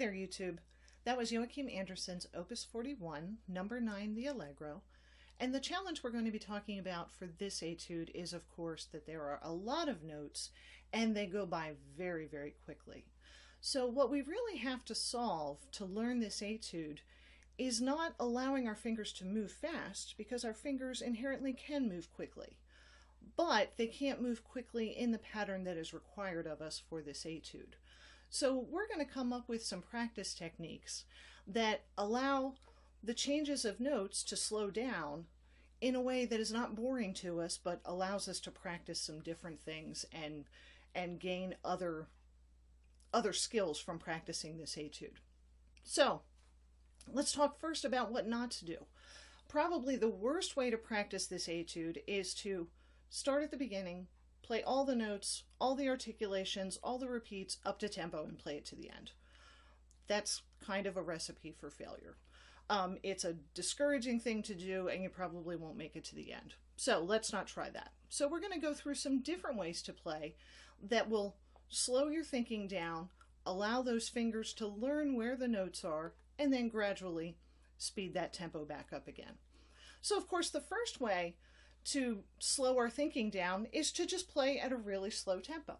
there, YouTube. That was Joachim Andersen's Opus 41, number 9, the Allegro. And the challenge we're going to be talking about for this etude is, of course, that there are a lot of notes and they go by very, very quickly. So what we really have to solve to learn this etude is not allowing our fingers to move fast, because our fingers inherently can move quickly, but they can't move quickly in the pattern that is required of us for this etude. So we're going to come up with some practice techniques that allow the changes of notes to slow down in a way that is not boring to us, but allows us to practice some different things and gain other skills from practicing this etude. So let's talk first about what not to do. Probably the worst way to practice this etude is to start at the beginning, play all the notes, all the articulations, all the repeats up to tempo and play it to the end. That's kind of a recipe for failure. It's a discouraging thing to do and you probably won't make it to the end. So let's not try that. So we're going to go through some different ways to play that will slow your thinking down, allow those fingers to learn where the notes are, and then gradually speed that tempo back up again. So of course the first way to slow our thinking down is to just play at a really slow tempo.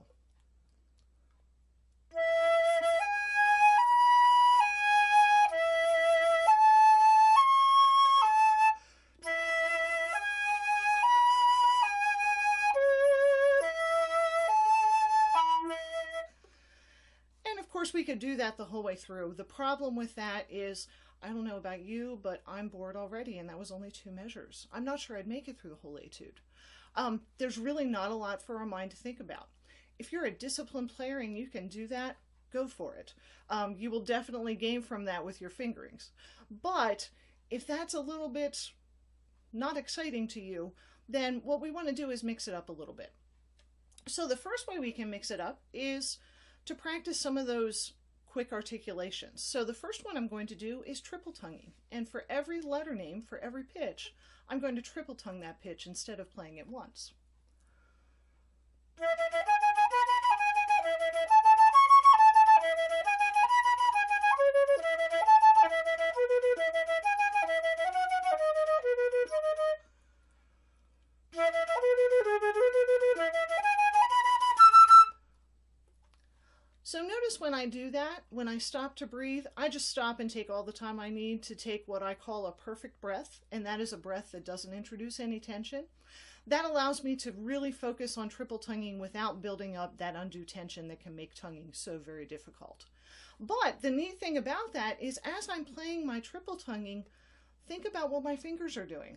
And of course we could do that the whole way through. The problem with that is, I don't know about you, but I'm bored already, and that was only 2 measures. I'm not sure I'd make it through the whole etude. There's really not a lot for our mind to think about. If you're a disciplined player and you can do that, go for it. You will definitely gain from that with your fingerings. But if that's a little bit not exciting to you, then what we want to do is mix it up a little bit. So the first way we can mix it up is to practice some of those quick articulations. So the first one I'm going to do is triple tonguing, and for every letter name, for every pitch, I'm going to triple tongue that pitch instead of playing it once. So notice when I do that, when I stop to breathe, I just stop and take all the time I need to take what I call a perfect breath, and that is a breath that doesn't introduce any tension. That allows me to really focus on triple tonguing without building up that undue tension that can make tonguing so very difficult. But the neat thing about that is, as I'm playing my triple tonguing, think about what my fingers are doing.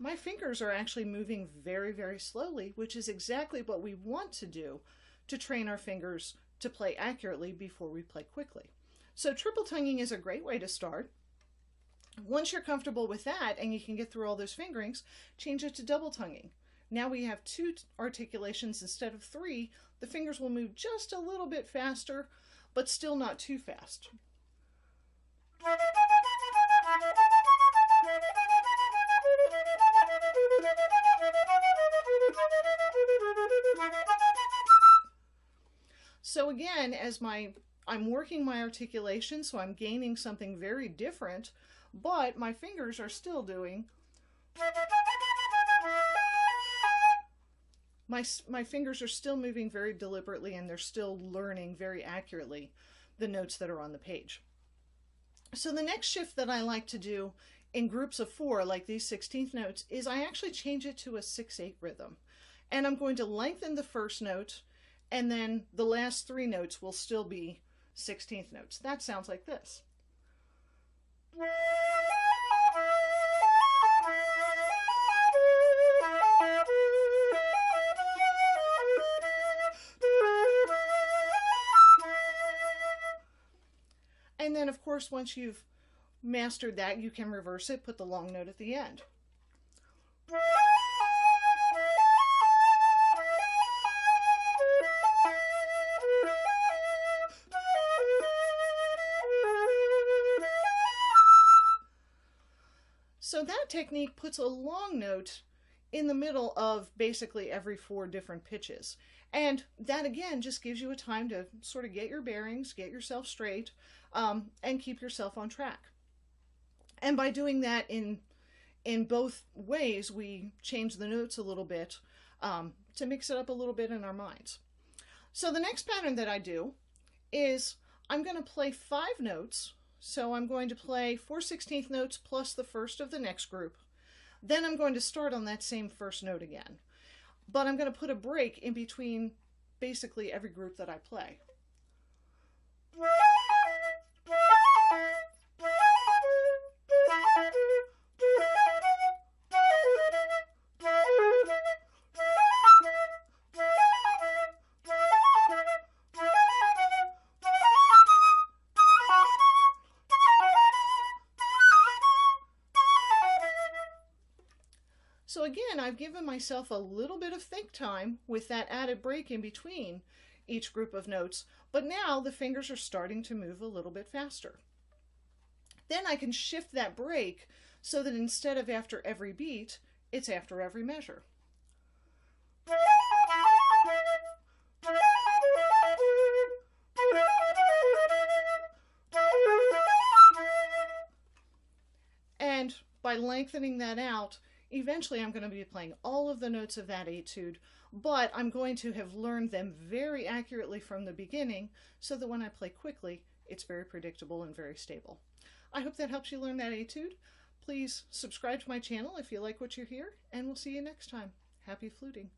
My fingers are actually moving very, very slowly, which is exactly what we want to do to train our fingers to play accurately before we play quickly. So triple tonguing is a great way to start. Once you're comfortable with that and you can get through all those fingerings, change it to double tonguing. Now we have 2 articulations instead of 3. The fingers will move just a little bit faster, but still not too fast. So again, as I'm working my articulation, so I'm gaining something very different, but my fingers are still doing. My fingers are still moving very deliberately, and they're still learning very accurately the notes that are on the page. So the next shift that I like to do in groups of 4, like these 16th notes, is I actually change it to a 6/8 rhythm. And I'm going to lengthen the first note, and then the last 3 notes will still be 16th notes. That sounds like this. And then, of course, once you've mastered that, you can reverse it, put the long note at the end. So that technique puts a long note in the middle of basically every 4 different pitches. And that again just gives you a time to sort of get your bearings, get yourself straight, and keep yourself on track. And by doing that in both ways, we change the notes a little bit to mix it up a little bit in our minds. So the next pattern that I do is I'm going to play 5 notes. So I'm going to play 4/16 notes plus the first of the next group. Then I'm going to start on that same first note again. But I'm going to put a break in between basically every group that I play. So again, I've given myself a little bit of think time with that added break in between each group of notes, but now the fingers are starting to move a little bit faster. Then I can shift that break so that instead of after every beat, it's after every measure. And by lengthening that out, eventually I'm going to be playing all of the notes of that etude, but I'm going to have learned them very accurately from the beginning so that when I play quickly, it's very predictable and very stable. I hope that helps you learn that etude. Please subscribe to my channel if you like what you hear, and we'll see you next time. Happy fluting!